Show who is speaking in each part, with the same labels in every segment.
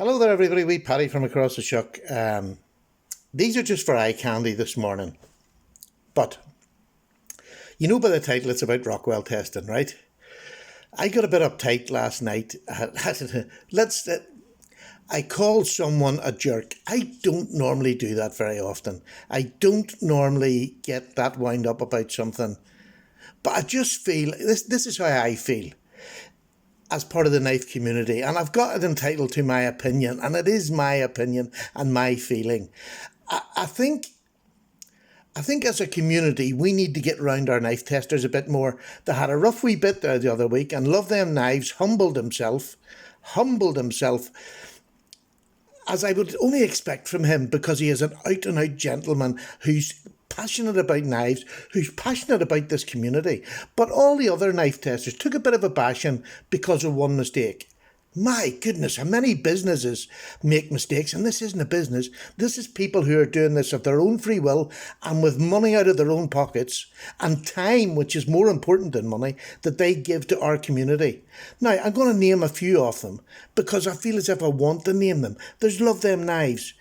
Speaker 1: Hello there, everybody. Wee Paddy from across the shuck. These are just for eye candy this morning. But you know by the title, it's about Rockwell testing, right? I got a bit uptight last night. I called someone a jerk. I don't normally do that very often. I don't normally get that wound up about something. But I just feel, this is how I feel as part of the knife community, and I've got it entitled to my opinion, and it is my opinion and my feeling. I think as a community we need to get round our knife testers a bit more. They had a rough wee bit there the other week, and Love Them Knives humbled himself, as I would only expect from him, because he is an out and out gentleman who's passionate about knives, who's passionate about this community. But all the other knife testers took a bit of a bashing because of one mistake. My goodness, how many businesses make mistakes? And this isn't a business. This is people who are doing this of their own free will and with money out of their own pockets and time, which is more important than money, that they give to our community. Now, I'm going to name a few of them because I feel as if I want to name them. There's Love Them Knives.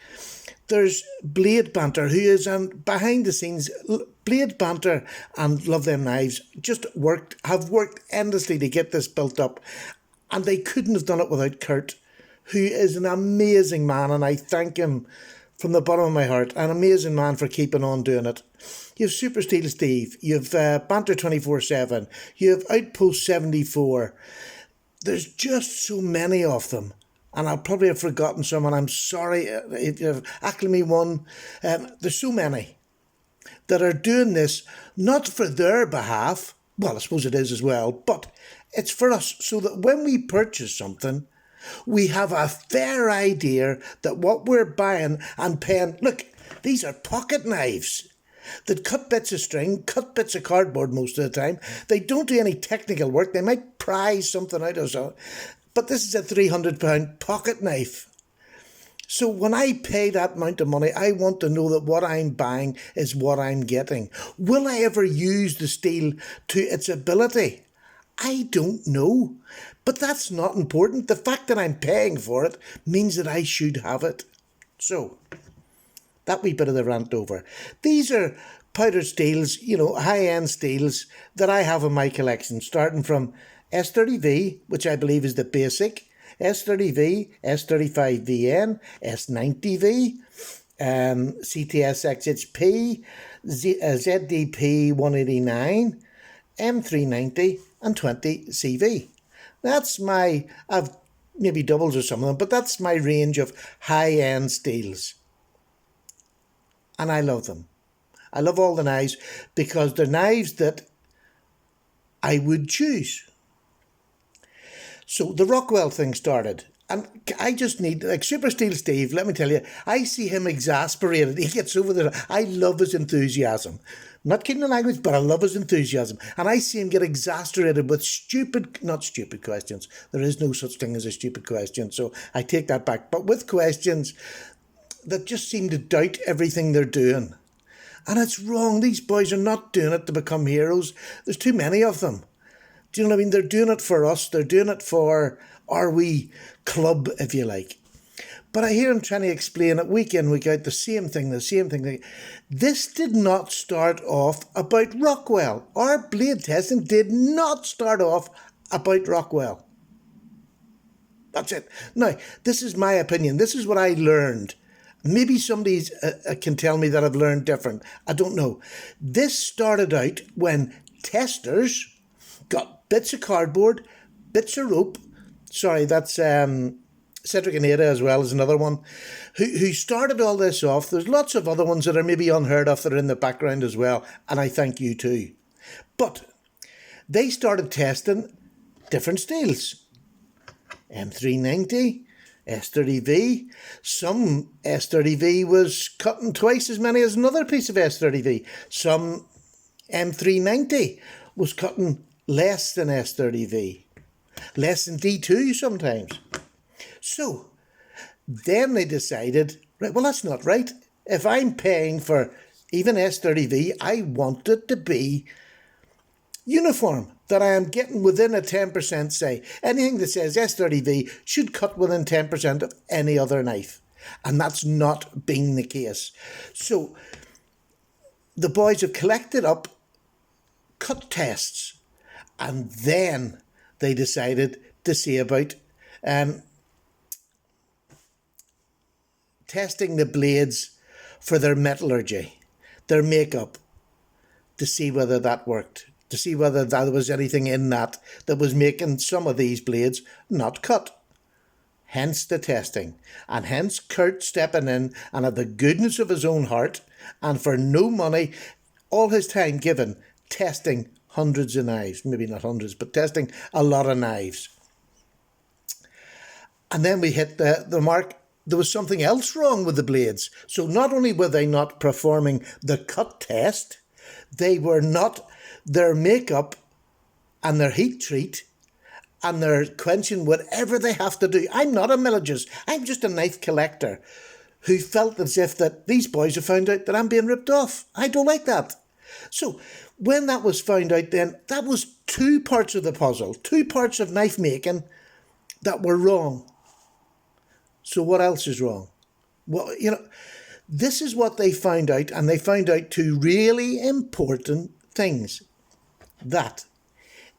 Speaker 1: There's Blade Banter, who is behind the scenes. Blade Banter and Love Them Knives have worked endlessly to get this built up. And they couldn't have done it without Kurt, who is an amazing man, and I thank him from the bottom of my heart. An amazing man for keeping on doing it. You have Super Steel Steve, you have Banter 24/7, you have Outpost 74. There's just so many of them. And I'll probably have forgotten some, and I'm sorry if you have Acklemy one. There's so many that are doing this, not for their behalf. Well, I suppose it is as well, but it's for us, so that when we purchase something, we have a fair idea that what we're buying and paying. Look, these are pocket knives that cut bits of string, cut bits of cardboard most of the time. They don't do any technical work. They might pry something out of something. But this is a £300 pocket knife. So when I pay that amount of money, I want to know that what I'm buying is what I'm getting. Will I ever use the steel to its ability? I don't know. But that's not important. The fact that I'm paying for it means that I should have it. So, that wee bit of the rant over. These are powdered steels, high-end steels that I have in my collection, starting from S30V, which I believe is the basic, S30V, S35VN, S90V, CTS XHP, ZDP 189, M390 and 20CV. I've maybe doubles or some of them, but that's my range of high-end steels. And I love them. I love all the knives because they're knives that I would choose. So the Rockwell thing started, and I just need, like Super Steel Steve, let me tell you, I see him exasperated. He gets over there. I love his enthusiasm. Not kidding the language, but I love his enthusiasm. And I see him get exasperated with not stupid questions. There is no such thing as a stupid question, so I take that back. But with questions that just seem to doubt everything they're doing. And it's wrong. These boys are not doing it to become heroes. There's too many of them. Do you know what I mean? They're doing it for us. They're doing it for our wee club, if you like. But I hear him trying to explain it week in, week out, the same thing. This did not start off about Rockwell. Our blade testing did not start off about Rockwell. That's it. Now, this is my opinion. This is what I learned. Maybe somebody can tell me that I've learned different. I don't know. This started out when testers got bits of cardboard, bits of rope. Sorry, that's Cedric and Ada as well as another one, who started all this off. There's lots of other ones that are maybe unheard of that are in the background as well, and I thank you too. But they started testing different steels. M390, S30V. Some S30V was cutting twice as many as another piece of S30V. Some M390 was cutting less than S30V. Less than D2 sometimes. So, then they decided, right, well, that's not right. If I'm paying for even S30V, I want it to be uniform. that I am getting within a 10% say. Anything that says S30V should cut within 10% of any other knife. And that's not being the case. So the boys have collected up cut tests, and then they decided to see about testing the blades for their metallurgy, their makeup, to see whether that worked, to see whether there was anything in that was making some of these blades not cut. Hence the testing, and hence Kurt stepping in and of the goodness of his own heart, and for no money, all his time given, testing hundreds of knives, maybe not hundreds, but testing a lot of knives. And then we hit the mark. There was something else wrong with the blades. So not only were they not performing the cut test, they were not, their makeup and their heat treat and they're quenching whatever they have to do. I'm not a metallurgist. I'm just a knife collector who felt as if that these boys have found out that I'm being ripped off. I don't like that. So when that was found out, then that was two parts of the puzzle, two parts of knife making that were wrong. So what else is wrong? Well, this is what they found out, and they found out two really important things. That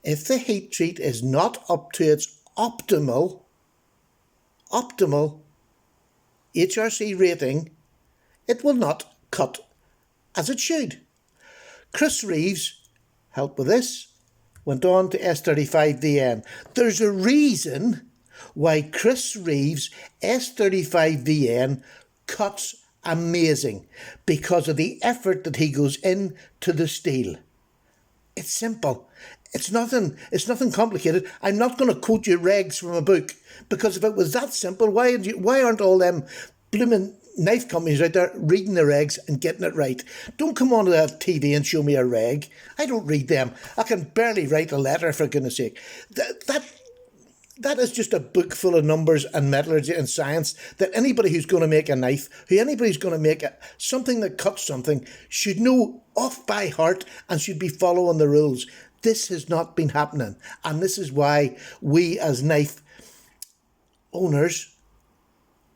Speaker 1: if the heat treat is not up to its optimal HRC rating, it will not cut as it should. Chris Reeves, helped with this, went on to S35VN. There's a reason why Chris Reeves' S35VN cuts amazing, because of the effort that he goes into the steel. It's simple. It's nothing complicated. I'm not going to quote you regs from a book, because if it was that simple, why aren't all them blooming knife companies out there reading the regs and getting it right? Don't come on to that TV and show me a reg. I don't read them. I can barely write a letter, for goodness sake. That is just a book full of numbers and metallurgy and science that anybody who's going to make a knife, anybody who's going to make something that cuts something, should know off by heart and should be following the rules. This has not been happening. And this is why we as knife owners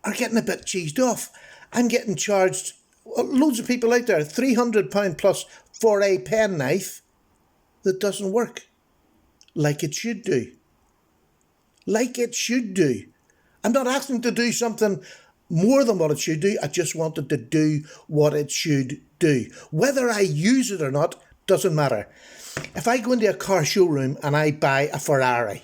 Speaker 1: are getting a bit cheesed off. I'm getting charged, loads of people out there, £300 plus for a pen knife that doesn't work like it should do. Like it should do. I'm not asking to do something more than what it should do. I just wanted to do what it should do. Whether I use it or not doesn't matter. If I go into a car showroom and I buy a Ferrari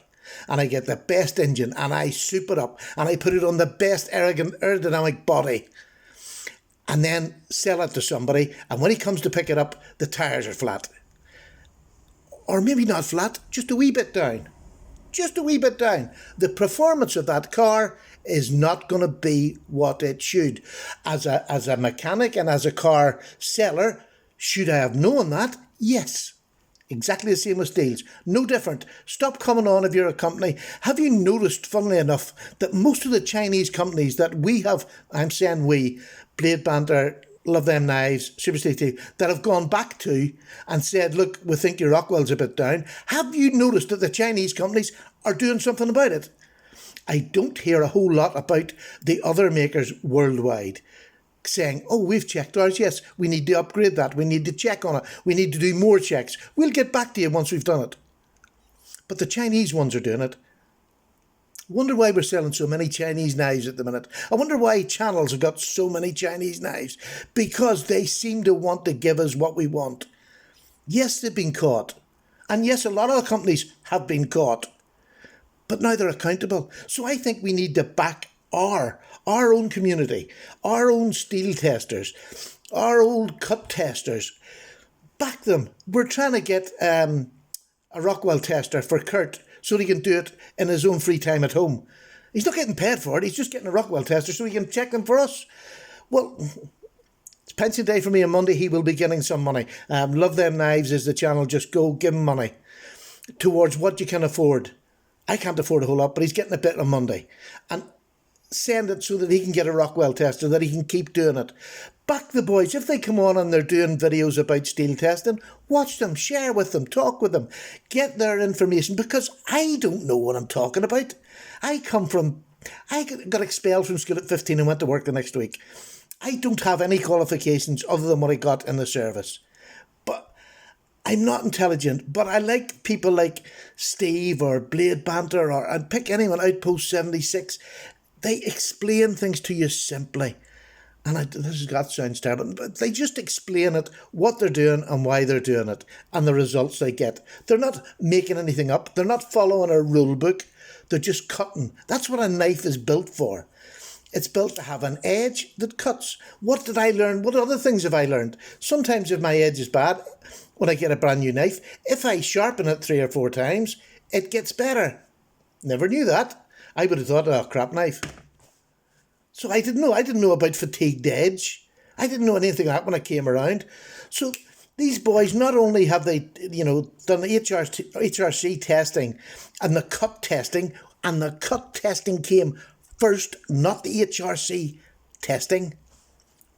Speaker 1: and I get the best engine and I soup it up and I put it on the best aerodynamic body and then sell it to somebody, and when he comes to pick it up, the tyres are flat. Or maybe not flat, just a wee bit down. Just a wee bit down. The performance of that car is not going to be what it should. As a mechanic and as a car seller, should I have known that? Yes. Exactly the same with steels. No different. Stop coming on if you're a company. Have you noticed, funnily enough, that most of the Chinese companies that we have, I'm saying we, Blade Banter, Love Them Knives, Super Steel Tea, that have gone back to and said, look, we think your Rockwell's a bit down. Have you noticed that the Chinese companies are doing something about it? I don't hear a whole lot about the other makers worldwide saying, oh, we've checked ours. Yes, we need to upgrade that. We need to check on it. We need to do more checks. We'll get back to you once we've done it. But the Chinese ones are doing it. Wonder why we're selling so many Chinese knives at the minute. I wonder why channels have got so many Chinese knives. Because they seem to want to give us what we want. Yes, they've been caught. And yes, a lot of companies have been caught. But now they're accountable. So I think we need to back our own community, our own steel testers, our old cut testers. Back them. We're trying to get a Rockwell tester for Kurt, so he can do it in his own free time at home. He's not getting paid for it. He's just getting a Rockwell tester so he can check them for us. Well, it's pension day for me on Monday. He will be getting some money. Love Them Knives is the channel. Just go give him money towards what you can afford. I can't afford a whole lot, but he's getting a bit on Monday. And send it so that he can get a Rockwell tester, that he can keep doing it. Back the boys. If they come on and they're doing videos about steel testing, watch them, share with them, talk with them, get their information, because I don't know what I'm talking about. I got expelled from school at 15 and went to work the next week. I don't have any qualifications other than what I got in the service. But I'm not intelligent, but I like people like Steve or Blade Banter, or I'd pick anyone, Outpost 76. They explain things to you simply. And that sounds terrible, but they just explain it, what they're doing and why they're doing it, and the results they get. They're not making anything up. They're not following a rule book. They're just cutting. That's what a knife is built for. It's built to have an edge that cuts. What did I learn? What other things have I learned? Sometimes if my edge is bad, when I get a brand new knife, if I sharpen it 3 or 4 times, it gets better. Never knew that. I would have thought, oh, crap knife. So I didn't know. I didn't know about fatigued edge. I didn't know anything like that when I came around. So these boys, not only have they, done the HRC testing and the cut testing, and the cut testing came first, not the HRC testing.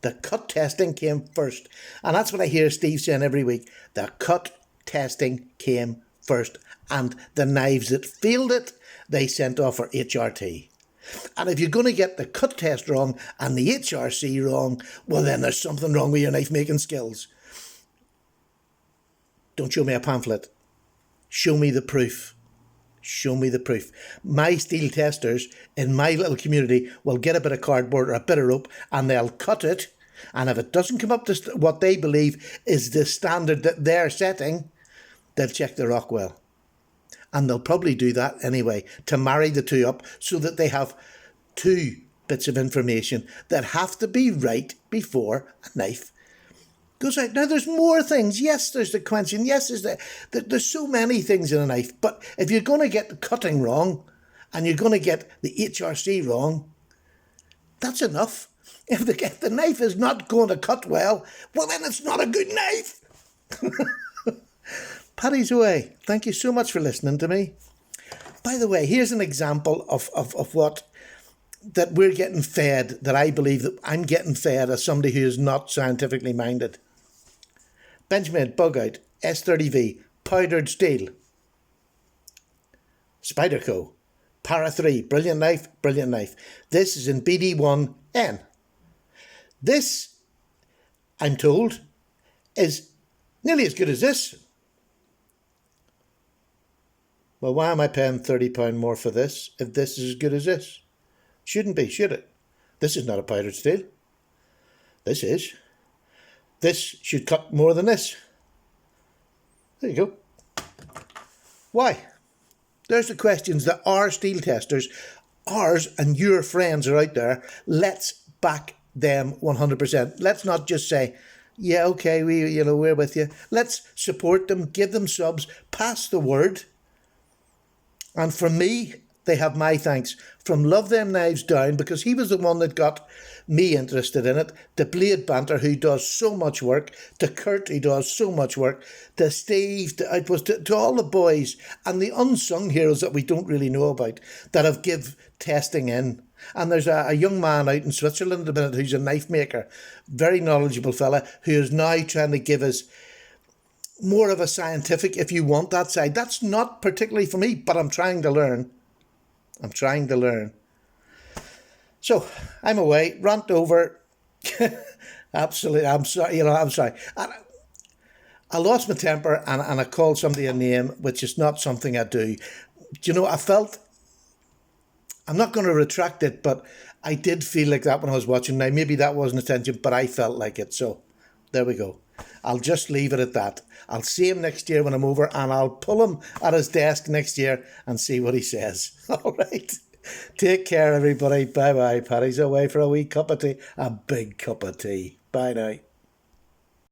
Speaker 1: The cut testing came first. And that's what I hear Steve saying every week. The cut testing came first. And the knives that failed it, they sent off for HRT. And if you're going to get the cut test wrong and the HRC wrong, well, then there's something wrong with your knife making skills. Don't show me a pamphlet. Show me the proof. Show me the proof. My steel testers in my little community will get a bit of cardboard or a bit of rope and they'll cut it. And if it doesn't come up to what they believe is the standard that they're setting, they'll check the Rockwell. And they'll probably do that anyway, to marry the two up so that they have 2 bits of information that have to be right before a knife goes out. Now, there's more things. Yes, there's the quenching. Yes, there's so many things in a knife. But if you're going to get the cutting wrong and you're going to get the HRC wrong, that's enough. If the knife is not going to cut well, then it's not a good knife. Paddy's away. Thank you so much for listening to me. By the way, here's an example of what that we're getting fed, that I believe that I'm getting fed as somebody who is not scientifically minded. Benjamin Bug Out, S30V, powdered steel. Spyderco, Para 3, brilliant knife, brilliant knife. This is in BD1N. This, I'm told, is nearly as good as this. Well, why am I paying £30 more for this if this is as good as this? Shouldn't be, should it? This is not a powdered steel. This is. This should cut more than this. There you go. Why? There's the questions that our steel testers, ours and your friends are out there. Let's back them 100%. Let's not just say, yeah, okay, we're with you. Let's support them, give them subs, pass the word. And from me, they have my thanks. From Love Them Knives down, because he was the one that got me interested in it, to Blade Banter, who does so much work, to Kurt, who does so much work, to Steve, to all the boys and the unsung heroes that we don't really know about, that have give testing in. And there's a young man out in Switzerland at the minute who's a knife maker, very knowledgeable fella, who is now trying to give us more of a scientific, if you want that side. That's not particularly for me, but I'm trying to learn. I'm trying to learn. So, I'm away, rant over. Absolutely, I'm sorry, I'm sorry. I lost my temper and I called somebody a name, which is not something I do. I felt, I'm not going to retract it, but I did feel like that when I was watching. Now, maybe that wasn't attention, but I felt like it. So, there we go. I'll just leave it at that. I'll see him next year when I'm over, and I'll pull him at his desk next year and see what he says. All right. Take care, everybody. Bye-bye. Paddy's away for a wee cup of tea. A big cup of tea. Bye now.